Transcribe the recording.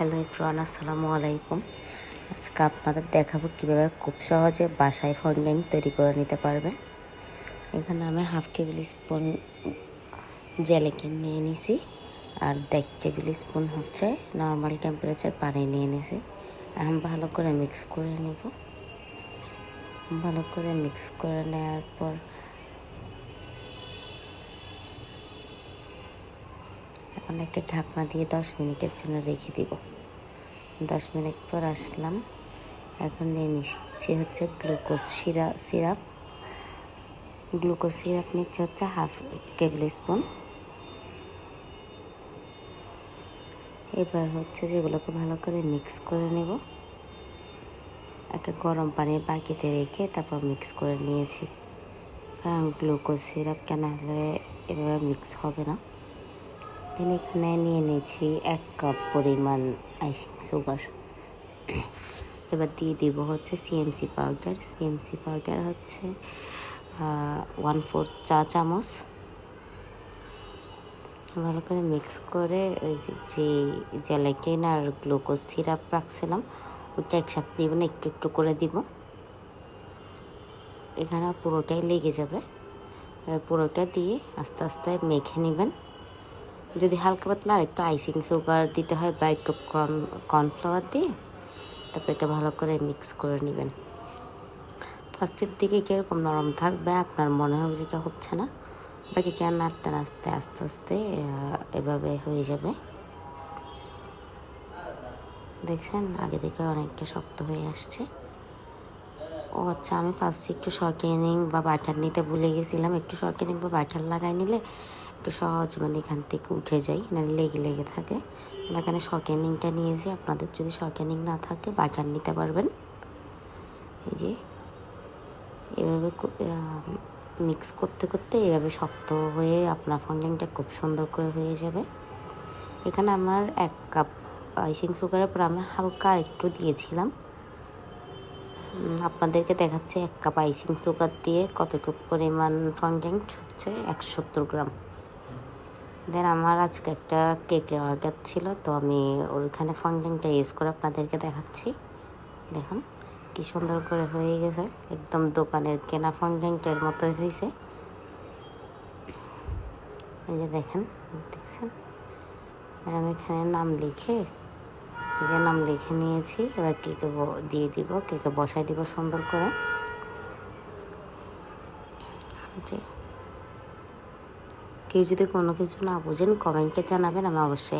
Hello everyone, আসসালামু আলাইকুম। আজকে আপনাদের দেখাবো কীভাবে খুব সহজে বাসায় ফন্ডিং তৈরি করে নিতে পারবেন। এখানে আমি হাফ টেবিল স্পুন জেলেকিন নিয়ে নিছি, আর 1 টেবিল স্পুন হচ্ছে নর্মাল টেম্পারেচার পানি নিয়ে নিছি। এখন ভালো করে মিক্স করে নেব। ভালো করে মিক্স করে নেওয়ার পর এখন একটা ঢাকনা দিয়ে 10 মিনিটের জন্য রেখে দিব। 10 মিনিট পর আসলাম। এখন নিয়ে নিচ্ছি হচ্ছে গ্লুকোজ সিরাপ। গ্লুকোজ সিরাপ নিচ্ছে হচ্ছে হাফ টেবিল স্পুন। এবার হচ্ছে যেগুলোকে ভালো করে মিক্স করে নেব। একটা গরম পানির বাকিতে রেখে তারপর মিক্স করে নিয়েছি, কারণ গ্লুকোজ সিরাপ কেন হলে এভাবে মিক্স হবে না। দেন এখানে নিয়ে নিয়েছি 1 কাপ পরিমাণ আইসিং সুগার। এবার দিয়ে দিব হচ্ছে সিএমসি পাউডার। সিএমসি পাউডার হচ্ছে 1/4 চা চামচ। ভালো করে মিক্স করে ওই যে জেলাটিন আর গ্লুকোজ সিরাপ রাখছিলাম ওইটা একসাথে দিব না, একটু একটু করে দিব। এখানে পুরোটাই লেগে যাবে। পুরোটা দিয়ে আস্তে আস্তে মেখে নেবেন। যদি হালকা পাতলা আর একটু আইসিং সুগার দিতে হয় বা একটু কর্নফ্লাওয়ার দিয়ে তারপর এটা ভালো করে মিক্স করে নেবেন। ফার্স্টের দিকে কীরকম নরম থাকবে, আপনার মনে হবে যেটা হচ্ছে না, বাকিটা নাড়তে নাড়তে আস্তে আস্তে এভাবে হয়ে যাবে। দেখছেন আগে থেকে অনেকটা শক্ত হয়ে আসছে। ও আচ্ছা, আমি ফার্স্টে একটু শর্টেনিং বা বাটার নিতে ভুলে গেছিলাম। একটু শর্টেনিং বা বাটার লাগাই নিলে একটু সহজ এখান থেকে উঠে যায়, নাহলে লেগে লেগে থাকে। আমরা এখানে শর্টেনিংটা নিয়েছি, আপনাদের যদি শর্টেনিং না থাকে বাটার নিতে পারবেন। এই যে এভাবে মিক্স করতে করতে এভাবে শক্ত হয়ে আপনার ফন্ডিংটা খুব সুন্দর করে হয়ে যাবে। এখানে আমার 1 কাপ আইসিং সুগারের পর আমি হালকা একটু দিয়েছিলাম। আপনাদেরকে দেখাচ্ছে 1 কাপ আইসিং সুগার দিয়ে কতটুকু পরিমাণ ফন্ডিং হচ্ছে, 170 গ্রাম। দেন আমার আজকে একটা কেকের অর্ডার ছিল, তো আমি ওইখানে ফন্ডিংটা ইউজ করে আপনাদেরকে দেখাচ্ছি। দেখুন কি সুন্দর করে হয়ে গেছে, একদম দোকানের কেনা ফন্ডিংটার মতোই হয়েছে। এই যে দেখছেন। আর আমি এখানে নাম লিখে নিয়েছি। এবার কেকে দিয়ে দিব, কেকে বসাই দিব সুন্দর করে। কেউ যদি কোনো কিছু না বুঝেন কমেন্টে জানাবেন, আমি অবশ্যই